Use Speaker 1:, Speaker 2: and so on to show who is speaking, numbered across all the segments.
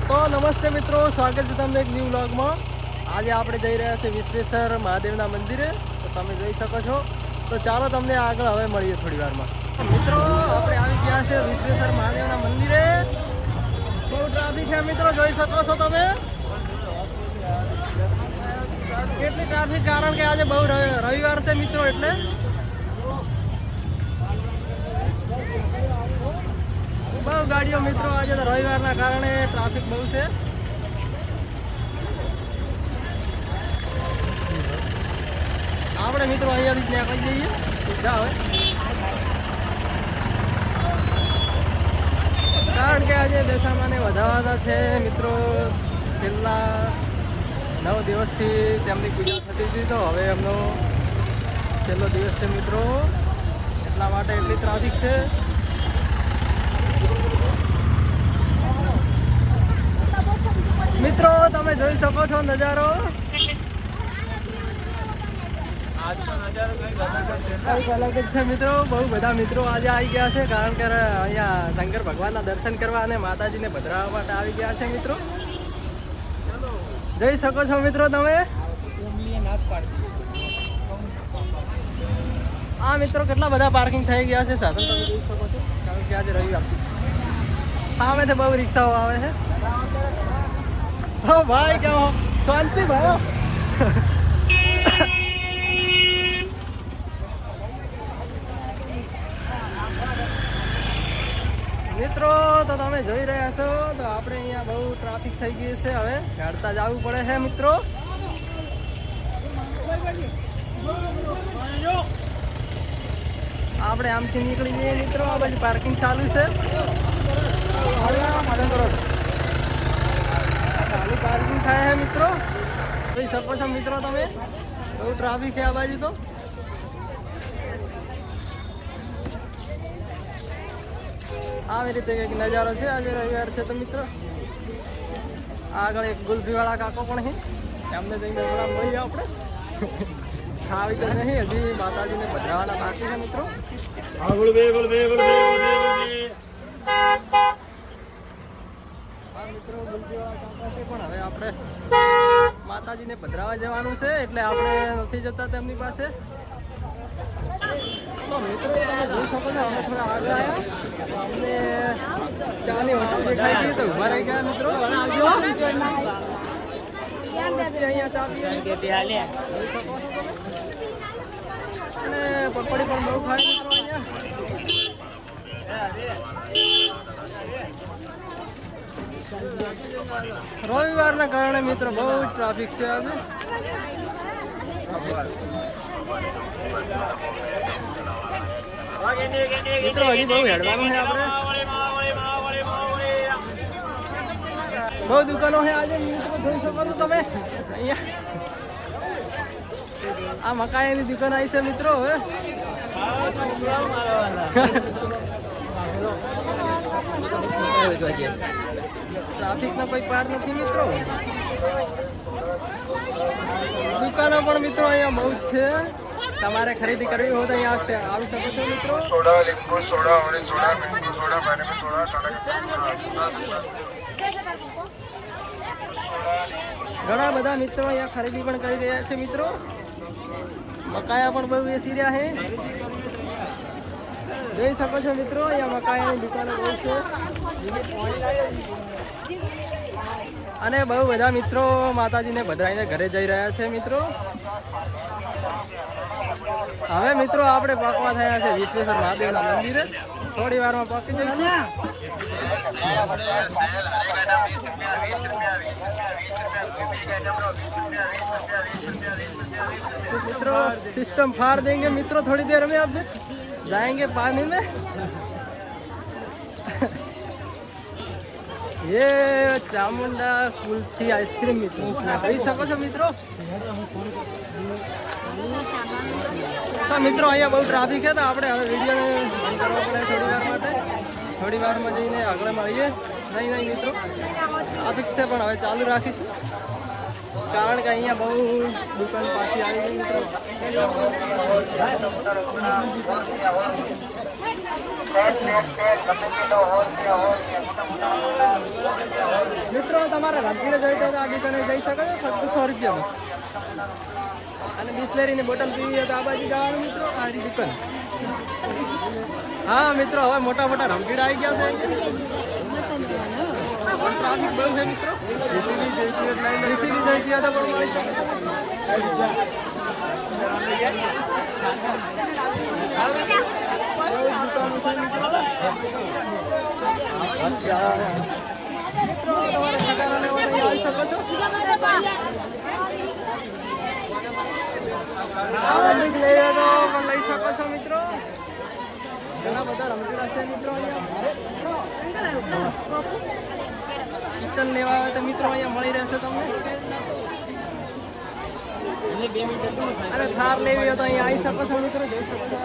Speaker 1: તો નમસ્તે મિત્રો, સ્વાગત છે તમને એક ન્યૂ વ્લોગમાં. આજે આપણે જઈ રહ્યા છીએ વિશ્વેશ્વર મહાદેવના મંદિરે, તો તમે જોઈ શકો છો. તો ચાલો તમને આગળ હવે મળીએ થોડી વારમાં. મિત્રો આપણે આવી ગયા છે વિશ્વેશ્વર મહાદેવના મંદિરે. બહુ ટ્રાફિક છે મિત્રો, જોઈ શકો છો તમે. કેટલી ટ્રાફિક, કારણ કે આજે બહુ રવિવાર છે મિત્રો, એટલે બહુ ગાડીઓ મિત્રો. આજે તો રવિવારના કારણે ટ્રાફિક બહુ છે. આપણે મિત્રો અહીંયા જ નીકળી જઈએ સીધા હવે, કારણ કે આજે દશામાને વધાવાના છે મિત્રો. છેલ્લા 9 દિવસથી તેમની પૂજા થતી હતી, તો હવે એમનો છેલ્લો દિવસ છે મિત્રો, એટલા માટે એટલી ટ્રાફિક છે. મિત્રો તમે જોઈ શકો છો નજારો. કંઈક અલગ જ છે મિત્રો. બહુ બધા મિત્રો આજે આવી ગયા છે, કારણ કે અહીંયા શંકર ભગવાનના દર્શન કરવા અને માતાજીને પધરાવવા માટે આવી ગયા છે મિત્રો. જોઈ શકો છો મિત્રો તમે. આ મિત્રો કેટલા બધા પાર્કિંગ થઈ ગયા છે સાધન, તમે જોઈ શકો છો, કારણ કે આજે રવિવાર છે. સામે તો બહુ રિક્ષાઓ આવે છે. हाँ भाई, क्या हो शांति भाई. મિત્રો તો તમે જોઈ રહ્યા છો, તો આપણે અહીંયા બહુ ટ્રાફિક થઈ ગઈ છે. હવે હેડતા જવું પડે છે મિત્રો. આપણે આમથી નીકળી જઈએ મિત્રો. આ બાજુ પાર્કિંગ ચાલુ છે. પાર્કિંગ થાય છે મિત્રો, જોઈ શકો છો મિત્રો તમે. બહુ ટ્રાફિક છે આ બાજુ. તો આવી રીતે કંઈક નજારો છે આજે રવિવાર છે તો મિત્રો. આગળ એક ગુલફીવાળા કાકો પણ છે, એમને જઈને થોડા મળીએ આપણે. ખાવી તો નહીં, હજી માતાજીને પધરાવાના બાકી છે મિત્રો. મિત્રો ગુલફીવાળા કાકા છે, પણ હવે આપણે માતાજીને પધરાવા જવાનું છે, એટલે આપણે નથી જતા તેમની પાસે. તો મિત્રો તમે જોઈ શકો છો, અમે થોડા આગળ આવ્યા, અમને ચાની હોટલ દેખાઈ ગઈ, તો ઉભા રહી ગયા મિત્રો. અહીંયા ચા પીએ અને પકોડી પણ બહુ ખાય મિત્રો અહીંયા. રવિવારના કારણે મિત્રો બહુ જ ટ્રાફિક છે આજે. મિત્રો હજી બહુ હેડવાનું છે આપણે. બહુ દુકાનો છે આજે મિત્રો, જોઈ શકો છો તમે. અહીંયા આ મકાઈની દુકાન આવી છે મિત્રો. હવે ટ્રાફિકનો કોઈ પાર નથી મિત્રો. દુકાનો પણ મિત્રો અહીંયા બહુ જ છે. તમારે ખરીદી કરવી હોય તો અહીંયા આવી શકો છો મિત્રો. ઘણા બધા મિત્રો અહીંયા ખરીદી પણ કરી રહ્યા છે મિત્રો. મકાયા પણ બહુ વેચી રહ્યા છે, જોઈ શકો છો મિત્રો. અહીંયા મકાયાની દુકાનો બહુ છે, અને બહુ બધા મિત્રો માતાજીને પધરાઈને ઘરે જઈ રહ્યા છે મિત્રો. હવે મિત્રો આપણે પહોંચવા થયા છે વિશ્વેશ્વર મહાદેવના મંદિરે. થોડી વારમાં પહોંચી જઈશું. મિત્રો सिस्टम फाड़ देंगे मित्रों, थोड़ी देर में अब जाएंगे पानी में. ये चामुंडा कुल्फी आइसक्रीम મિત્રો જોઈ શકો છો મિત્રો. તો મિત્રો અહીંયા બહુ ટ્રાફિક છે, તો આપણે હવે વિડીયોને બંધ કરવા પડે થોડી વાર માટે. થોડી વારમાં જઈને આગળ મળીએ. નહીં મિત્રો ટ્રાફિક છે, પણ હવે ચાલુ રાખીશું. કારણ કે અહીંયા બહુ દુકાન પાછી આવી ગઈ મિત્રો. મિત્રો તમારે રંગીને જઈ તો આ દુકાને જઈ શકો છો ફક્ત 100 રૂપિયામાં. અને બિસ્લેરીની બોટલ પીવી હોય તો આ બાજુ જવાનું મિત્રો, આ દુકાન. હા મિત્રો હવે મોટા મોટા રમકીડા આવી ગયા છે. ટ્રાફિક બહુ છે મિત્રો. એસીબી જોઈતી હતા પણ મળી શકે. આવી શકો છો. લઈ શકો છો મિત્રો. ઘણા બધા રમકડા છે મિત્રો. કિચન લેવા આવે તો મિત્રો અહીંયા મળી રહેશે તમને. અને થાર લેવી હોય તો અહીંયા આવી શકો છો મિત્રો. જોઈ શકો છો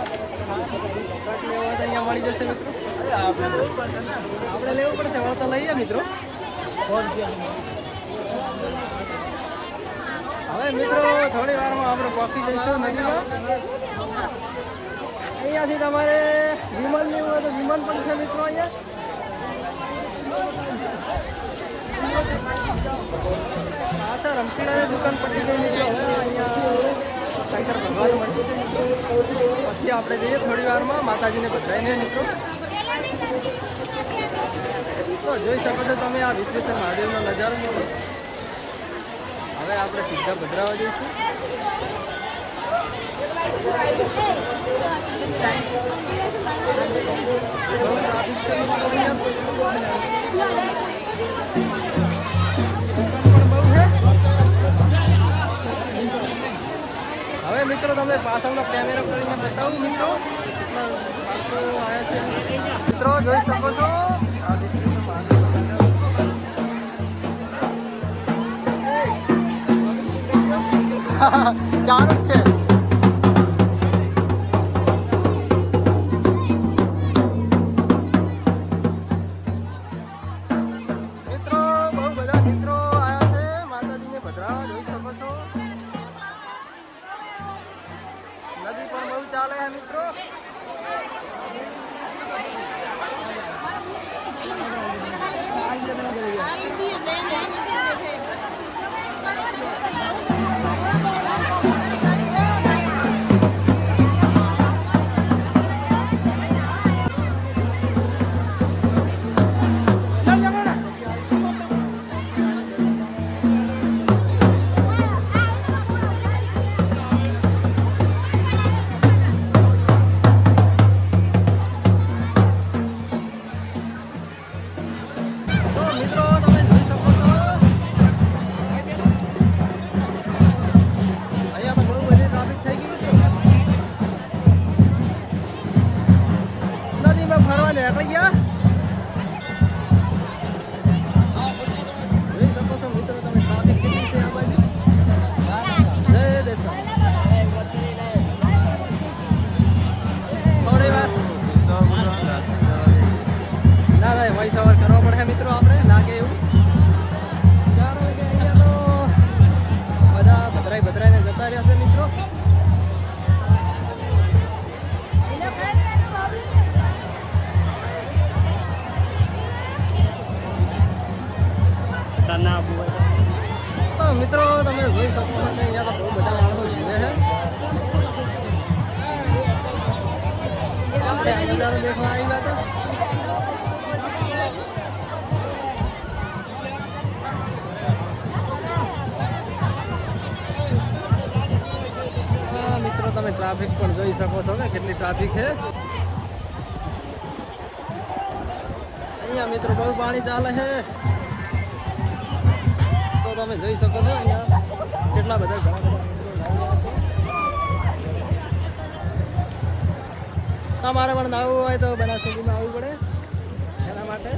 Speaker 1: લેવો હોય તો અહીંયા મળી જશે મિત્રો. આપણે લેવું પડશે હવે તો લઈએ મિત્રો. હવે મિત્રો થોડી વારમાં આપણે પહોંચી જઈશું નદીમાં. અહીંયાથી તમારે વિમાન લેવું હોય તો વિમાન પણ છે મિત્રો અહીંયા. હા સર રમકીડાની દુકાન પડી ગઈ મિત્રો. હવે અહીંયા સાઈસર ભગવાન મળતું છે મિત્રો. પછી આપણે જઈએ થોડી વારમાં માતાજીને બધાઈને મિત્રો. તો જોઈ શકો છો તમે આ વિશ્વેશ્વર મહાદેવનો નજારો મિત્રો. હવે આપણે સીધા ભદ્રાવા જઈશું. હવે મિત્રો તમને પાછળનો કેમેરો કરીને બતાવું મિત્રો. મિત્રો જોઈ શકો છો ચાર જ છે. મિત્રો બહુ બધા મિત્રો આવ્યા છે માતાજીને ભદ્રાવા. જોઈ શકો છો નદી પણ બહુ ચાલે છે મિત્રો. સવાર કરવા પડે મિત્રો. આપણે લાગે એવું કારણ કે અહીંયા તો બધા ભદ્રાઈને જતા રહ્યા છે મિત્રો. તો મિત્રો તમે જોઈ શકો છો કે અહીંયા તો બહુ બધા માણસો જીવે છે. આપણે આ નજારો દેખવા આવ્યા હતા. મિત્રો તમે ટ્રાફિક પણ જોઈ શકો છો કે કેટલી ટ્રાફિક છે અહીંયા મિત્રો. બહુ પાણી ચાલે છે તો તમે જોઈ શકો છો અહીંયા કેટલા બધા. તમારે પણ નાવું હોય તો બનાસકાંઠામાં આવવું પડે એના માટે.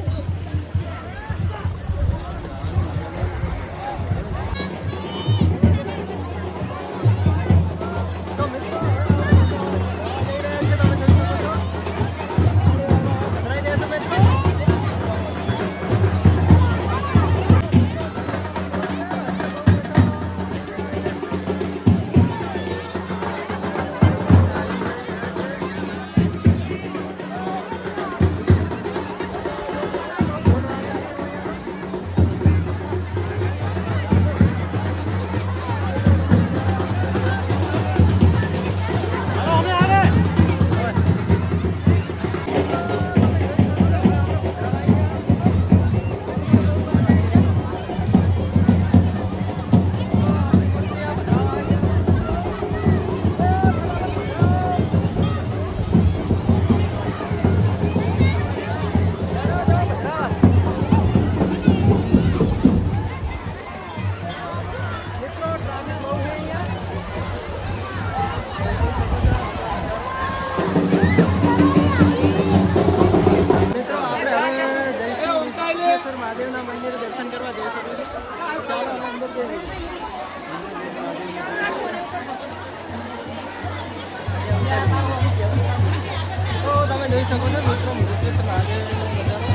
Speaker 1: જોઈ શકો છો મિત્રો વિશ્વેશ્વર મહાદેવનો નજારો.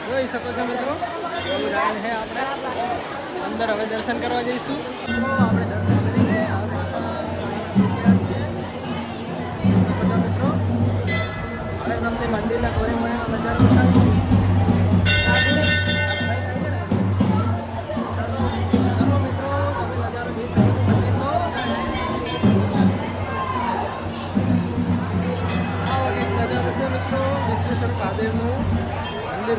Speaker 1: જોઈ શકો છો મિત્રો એવું લાઈન છે. આપણે અંદર હવે દર્શન કરવા જઈશું. આપણે દર્શન કરીને મિત્રો હવે તમને મંદિરના કોરે મળેનો નજારો બતાવીશું. મિત્રો વિશ્વેશ્વર મહાદેવનું મંદિર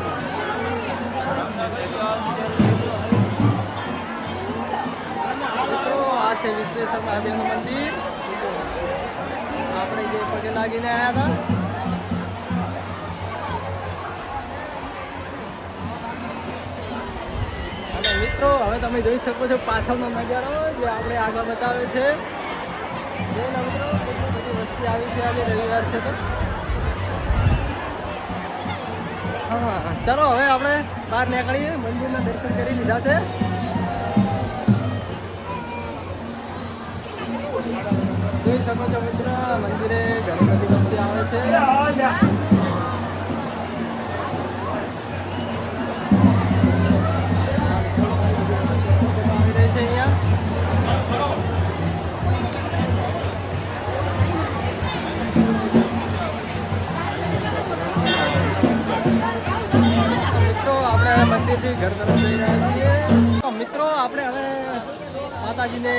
Speaker 1: મિત્રો આ છે વિશ્વેશ્વર મહાદેવનું મંદિર. આપણે જે પગે લાગીને આવ્યા હતા. અને મિત્રો હવે તમે જોઈ શકો છો પાછળનો નજારો જે આપણે આગળ બતાવે છે. મિત્રો કેટલી બધી વસ્તી આવી છે. આજે રવિવાર છે તો હા ચાલો હવે આપણે બહાર નીકળીએ. મંદિરના દર્શન કરી લીધા છે. જોઈ શકો છો મિત્ર મંદિરે ઘણી બધી વસ્તી આવે છે. આવી રહી છે અહીંયા. મંદિરથી ઘર તરફ જઈ રહ્યા છીએ. મિત્રો આપણે હવે માતાજીને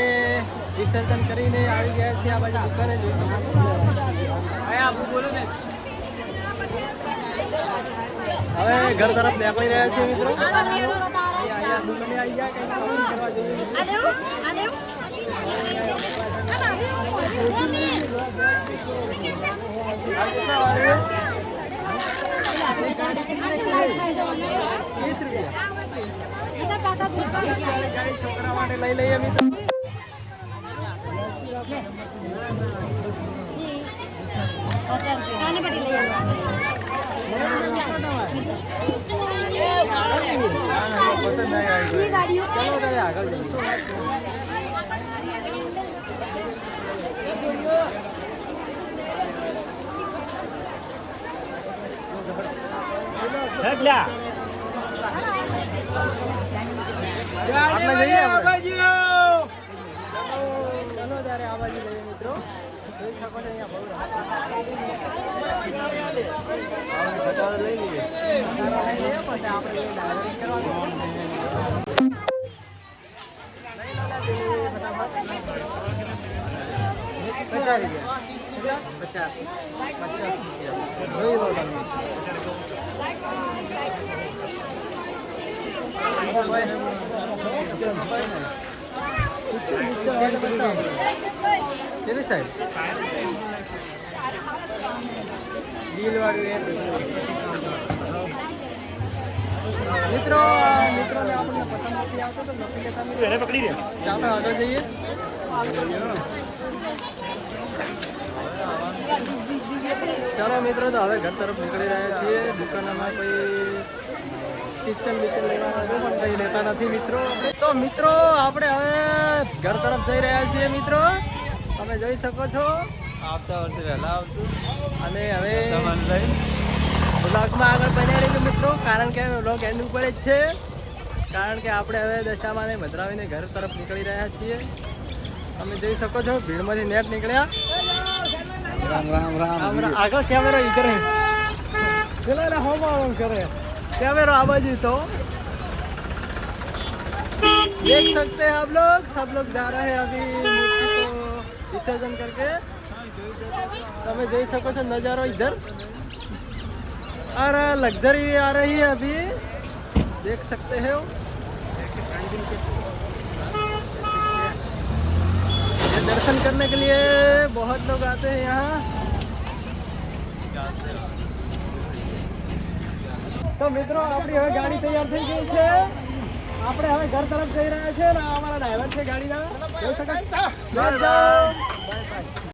Speaker 1: વિસર્જન કરીને આવી ગયા છીએ. આ બાજુ દુકાને જોઈ શકો બોલો ને. હવે ઘર તરફ નીકળી રહ્યા છીએ મિત્રો. દુકાને આવી ગયા કંઈક કરવા જોઈએ. છોકરા માટે લઈ લઈએ મિત્રો. આગળ આપણે જઈએ ચલો ત્યારે આ બાજુ જઈએ મિત્રો. જોઈ શકો છો અહીંયા લઈ લઈએ પછી આપણે ડાયરેક્ટ કરવાનું. ₹50 જોઈ લો તમે. કેવી સાહેબ મિત્રો મિત્રોને આપણને પસંદ નથી આવતો તો નથી લેતા. પકડી દે ચાલો આગળ જઈએ. ચાલો મિત્રો તો હવે ઘર તરફ નીકળી રહ્યા છીએ. દુકાનમાં કોઈ કિચન વિચન લેવા પણ કંઈ લેતા નથી મિત્રો. તો મિત્રો આપણે હવે ઘર તરફ જઈ રહ્યા છીએ મિત્રો. તમે જોઈ શકો છો આવતા વર્ષે વહેલા આવશું. અને હવે બ્લોગમાં આગળ બન્યા રહીશું મિત્રો. કારણ કે બ્લોગ એન્ડ ઉપર જ છે. કારણ કે આપણે હવે દશામાને ભદ્રાવીને ઘર તરફ નીકળી રહ્યા છીએ. તમે જોઈ શકો છો ભીડમાંથી નેટ નીકળ્યા. राम राम राम राम. आगे कैमरा इधर है. चलो ना हम आराम करे. कैमरा आवाज तो देख सकते हैं आप लोग. सब लोग जा रहे हैं अभी मूर्ति को विसर्जन करके. તમે જોઈ શકો છો નજારો इधर. और लग्जरी आ रही है अभी देख सकते हो. दर्शन करने के लिए बहुत लोग आते हैं यहाँ. તો મિત્રો આપણી હવે ગાડી તૈયાર થઈ ગઈ છે. આપણે હવે ઘર તરફ જઈ રહ્યા છે. અમારા ડ્રાઈવર છે ગાડીના. જોઈ શકો છો.